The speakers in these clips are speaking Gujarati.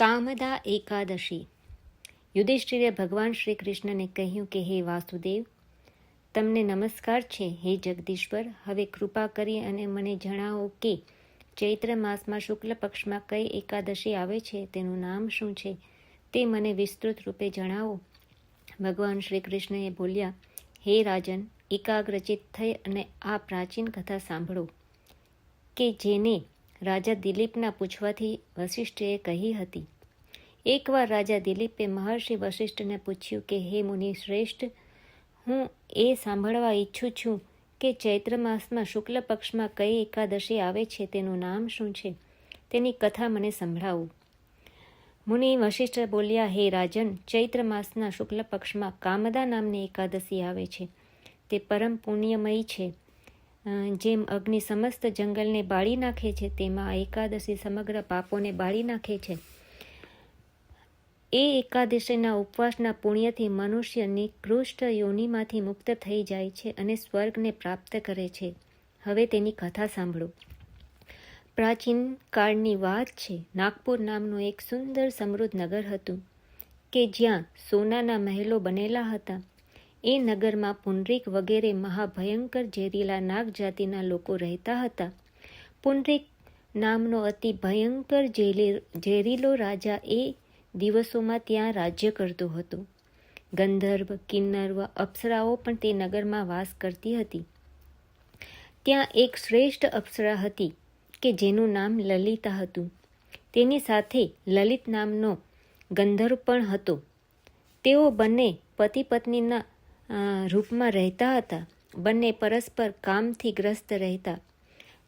કામદા એકાદશી. યુધિષ્ઠિરે ભગવાન શ્રી કૃષ્ણને કહ્યું કે હે વાસુદેવ, તમને નમસ્કાર છે. હે જગદીશ્વર, હવે કૃપા કરી અને મને જણાવો કે ચૈત્ર માસમાં શુક્લ પક્ષમાં કઈ એકાદશી આવે છે, તેનું નામ શું છે, તે મને વિસ્તૃત રૂપે જણાવો. ભગવાન શ્રી કૃષ્ણએ બોલ્યા, હે રાજન, એકાગ્રચિત થઈ અને આ પ્રાચીન કથા સાંભળો કે જેને રાજા દિલીપના પૂછવાથી વશિષ્ઠે કહી હતી. એકવાર રાજા દિલીપે મહર્ષિ વશિષ્ઠને પૂછ્યું કે હે મુનિ શ્રેષ્ઠ, હું એ સાંભળવા ઈચ્છું છું કે ચૈત્ર માસમાં શુક્લ પક્ષમાં કઈ એકાદશી આવે છે, તેનું નામ શું છે, તેની કથા મને સંભળાવો. મુનિ વશિષ્ઠ બોલ્યા, હે રાજન, ચૈત્ર માસના શુક્લ પક્ષમાં કામદા નામની એકાદશી આવે છે. તે પરમ પુણ્યમયી છે. જેમ અગ્નિ સમસ્ત જંગલને બાળી નાખે છે, તેમાં એકાદશી સમગ્ર પાપોને બાળી નાખે છે. એ એકાદશીના ઉપવાસના પુણ્યથી મનુષ્ય નિકૃષ્ટ યોનિમાંથી મુક્ત થઈ જાય છે અને સ્વર્ગને પ્રાપ્ત કરે છે. હવે તેની કથા સાંભળો. પ્રાચીન કાળની વાત છે. નાગપુર નામનું એક સુંદર સમૃદ્ધ નગર હતું કે જ્યાં સોનાના મહેલો બનેલા હતા. એ નગરમાં પુંડરીક વગેરે મહાભયંકર ઝેરીલા નાગ જાતિના લોકો રહેતા હતા. પુંડરીક નામનો અતિ ભયંકર ઝેરીલો રાજા એ દિવસોમાં ત્યાં રાજ્ય કરતો હતો. ગંધર્વ, કિન્નર, અપ્સરાઓ પણ તે નગરમાં વાસ કરતી હતી. ત્યાં એક શ્રેષ્ઠ અપ્સરા હતી કે જેનું નામ લલિતા હતું. તેની સાથે લલિત નામનો ગંધર્વ પણ હતો. તેઓ બંને પતિ પત્નીના રૂપમાં રહેતા હતા. બંને પરસ્પર કામથી ગ્રસ્ત રહેતા.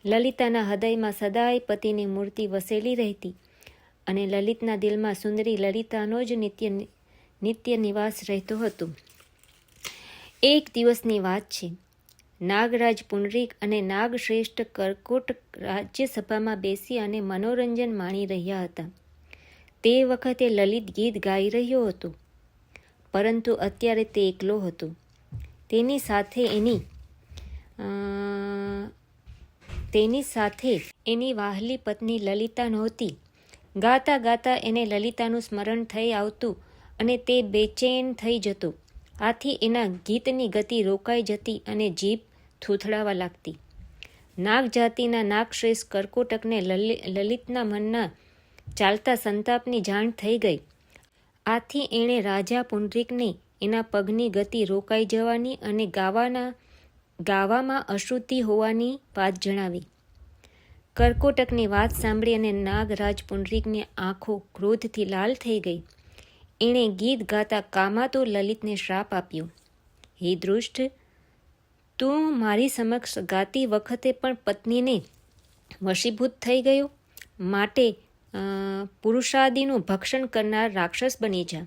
લલિતાના હૃદયમાં સદાય પતિની મૂર્તિ વસેલી રહેતી અને લલિતના દિલમાં સુંદરી લલિતાનો જ નિત્ય નિવાસ રહેતો હતો. એક દિવસની વાત છે. નાગરાજ પુંડરીક અને નાગશ્રેષ્ઠ કરકોટ રાજ્યસભામાં બેસી અને મનોરંજન માણી રહ્યા હતા. તે વખતે લલિત ગીત ગાઈ રહ્યો હતો, પરંતુ અત્યારે તે એકલો હતો. તેની સાથે એની વહાલી પત્ની લલિતા નહોતી. ગાતા ગાતા એને લલિતાનું સ્મરણ થઈ આવતું અને તે બેચેન થઈ જતો. આથી એના ગીતની ગતિ રોકાઈ જતી અને જીભ થૂથડાવા લાગતી. નાગ જાતિના નાગશ્રેષ્ઠ કરકોટકને લલિતના મનના ચાલતા સંતાપની જાણ થઈ ગઈ. આથી એણે રાજા પુંડરીકને એના પગની ગતિ રોકાઈ જવાની અને ગાવામાં અશુદ્ધિ હોવાની વાત જણાવી. કરકોટકની વાત સાંભળી અને નાગરાજ પુંડરીકની આંખો ક્રોધથી લાલ થઈ ગઈ. એણે ગીત ગાતા કામાતુર લલિતને શ્રાપ આપ્યો. હે દૃષ્ટ, તું મારી સમક્ષ ગાતી વખતે પણ પત્નીને વશીભૂત થઈ ગયો. માટે પુરુષાદિનું ભક્ષણ કરનાર રાક્ષસ બની જા.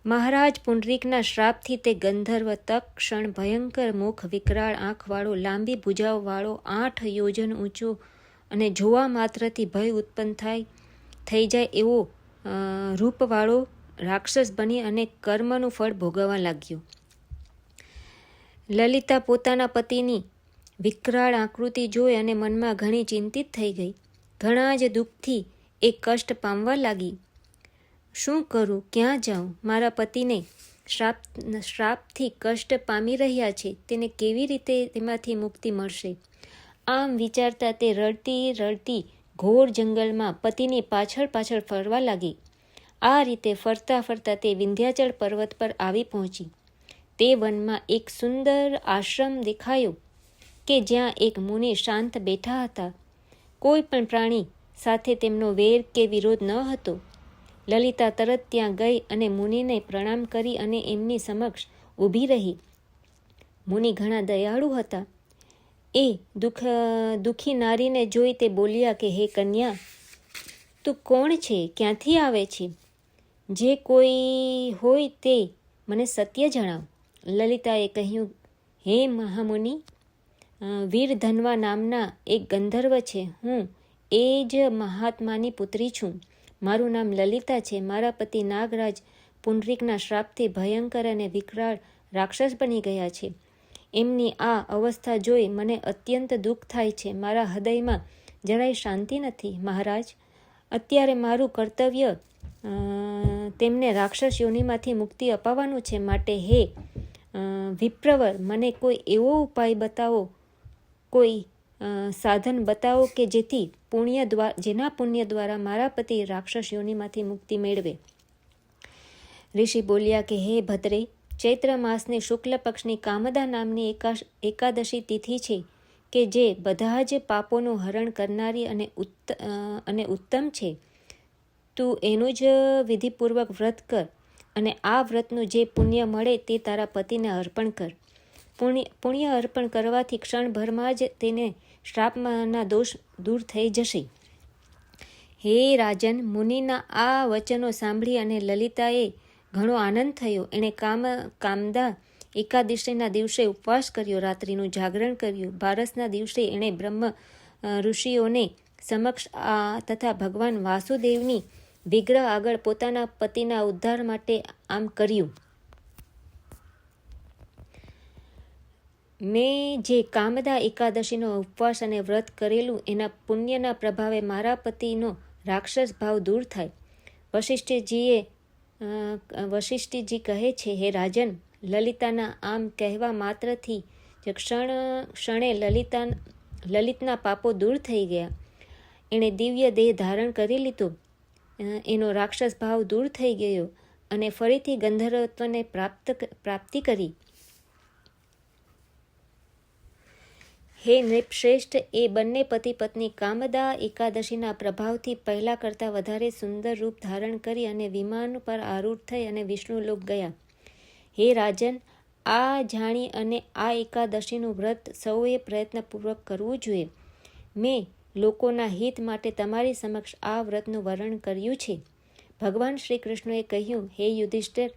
મહારાજ પુંડરીકના શ્રાપથી તે ગંધર્વ તત્ક્ષણ ભયંકર મુખ, વિકરાળ આંખવાળો, લાંબી ભુજાઓવાળો, 8 યોજન ઊંચો અને જોવા માત્રથી ભય ઉત્પન્ન થઈ જાય એવો રૂપવાળો રાક્ષસ બની અને કર્મનું ફળ ભોગવવા લાગ્યો. લલિતા પોતાના પતિની વિકરાળ આકૃતિ જોઈ અને મનમાં ઘણી ચિંતિત થઈ ગઈ. ઘણા જ દુઃખથી એ કષ્ટ પામવા લાગી. શું કરું, ક્યાં જાઉં? મારા પતિને શ્રાપથી કષ્ટ પામી રહ્યા છે, તેને કેવી રીતે તેમાંથી મુક્તિ મળશે? આમ વિચારતા તે રડતી રડતી ઘોર જંગલમાં પતિની પાછળ ફરવા લાગી. આ રીતે ફરતા ફરતા તે વિંધ્યાચળ પર્વત પર આવી પહોંચી. તે વનમાં એક સુંદર આશ્રમ દેખાયો કે જ્યાં એક મુનિ શાંત બેઠા હતા. કોઈ પણ પ્રાણી સાથે તેમનો વેર કે વિરોધ ન હતો. લલિતા તરત ત્યાં ગઈ અને મુનિને પ્રણામ કરી અને એમની સમક્ષ ઊભી રહી. મુનિ ઘણા દયાળુ હતા. એ દુઃખી નારીને જોઈ તે બોલ્યા કે હે કન્યા, તું કોણ છે, ક્યાંથી આવે છે? જે કોઈ હોય તે મને સત્ય જણાવ. લલિતાએ કહ્યું, હે મહામુનિ, વીરધન્વા નામના એક ગંધર્વ છે. હું એ જ મહાત્માની પુત્રી છું. મારું નામ લલિતા છે. મારા પતિ નાગરાજ પુંડરીકના શ્રાપથી ભયંકર અને વિકરાળ રાક્ષસ બની ગયા છે. એમની આ અવસ્થા જોઈ મને અત્યંત દુઃખ થાય છે. મારા હૃદયમાં જરાય શાંતિ નથી. મહારાજ, અત્યારે મારું કર્તવ્ય તેમને રાક્ષસ યોનિમાંથી મુક્તિ અપાવવાનું છે. માટે હે વિપ્રવર, મને કોઈ એવો ઉપાય બતાવો, કોઈ સાધન બતાવો કે જેથી જેના પુણ્ય દ્વારા મારા પતિ રાક્ષસ યોનિમાંથી મુક્તિ મેળવે. ઋષિ બોલ્યા કે હે ભદ્રે, ચૈત્ર માસની શુક્લ પક્ષની કામદા નામની એકાદશી તિથિ છે કે જે બધા જ પાપોનું હરણ કરનારી અને ઉત્તમ છે. તું એનું જ વિધિપૂર્વક વ્રત કર અને આ વ્રતનું જે પુણ્ય મળે તે તારા પતિને અર્પણ કર. પુણ્ય અર્પણ કરવાથી ક્ષણભરમાં જ તેને શ્રાપના દોષ દૂર થઈ જશે. હે રાજન, મુનિના આ વચનો સાંભળી અને લલિતાએ ઘણો આનંદ થયો. એણે કામદા એકાદશીના દિવસે ઉપવાસ કર્યો, રાત્રિનું જાગરણ કર્યું. બારસના દિવસે એણે બ્રહ્મ ઋષિઓને સમક્ષ તથા ભગવાન વાસુદેવની વિગ્રહ આગળ પોતાના પતિના ઉદ્ધાર માટે આમ કર્યું. મેં જે કામદા એકાદશીનો ઉપવાસ અને વ્રત કરેલું એના પુણ્યના પ્રભાવે મારા પતિનો રાક્ષસ ભાવ દૂર થાય. વશિષ્ઠજી કહે છે, હે રાજન, લલિતાના આમ કહેવા માત્રથી જ ક્ષણે લલિતના પાપો દૂર થઈ ગયા. એણે દિવ્ય દેહ ધારણ કરી લીધો, એનો રાક્ષસ ભાવ દૂર થઈ ગયો અને ફરીથી ગંધર્વત્વને પ્રાપ્તિ કરી. હે નૃપશ્રેષ્ઠ, એ બંને પતિ પત્ની કામદા એકાદશીના પ્રભાવથી પહેલા કરતાં વધારે સુંદર રૂપ ધારણ કરી અને વિમાન પર આરૂઢ થઈ અને વિષ્ણુલોક ગયા. હે રાજન, આ જાણી અને આ એકાદશીનું વ્રત સૌએ પ્રયત્નપૂર્વક કરવું જોઈએ. મેં લોકોના હિત માટે તમારી સમક્ષ આ વ્રતનું વર્ણન કર્યું છે. ભગવાન શ્રી કૃષ્ણએ કહ્યું, હે યુધિષ્ઠિર,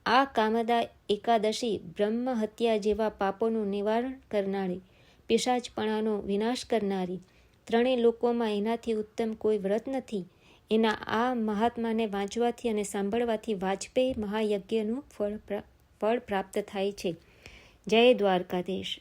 આ કામદા એકાદશી બ્રહ્મ હત્યા જેવા પાપોનું નિવારણ કરનારી, પિશાચપણાનો વિનાશ કરનારી, ત્રણેય લોકોમાં એનાથી ઉત્તમ કોઈ વ્રત નથી. એના આ મહાત્માને વાંચવાથી અને સાંભળવાથી વાજપેયી મહાયજ્ઞનું ફળ પ્રાપ્ત થાય છે. જય દ્વારકાધીશ.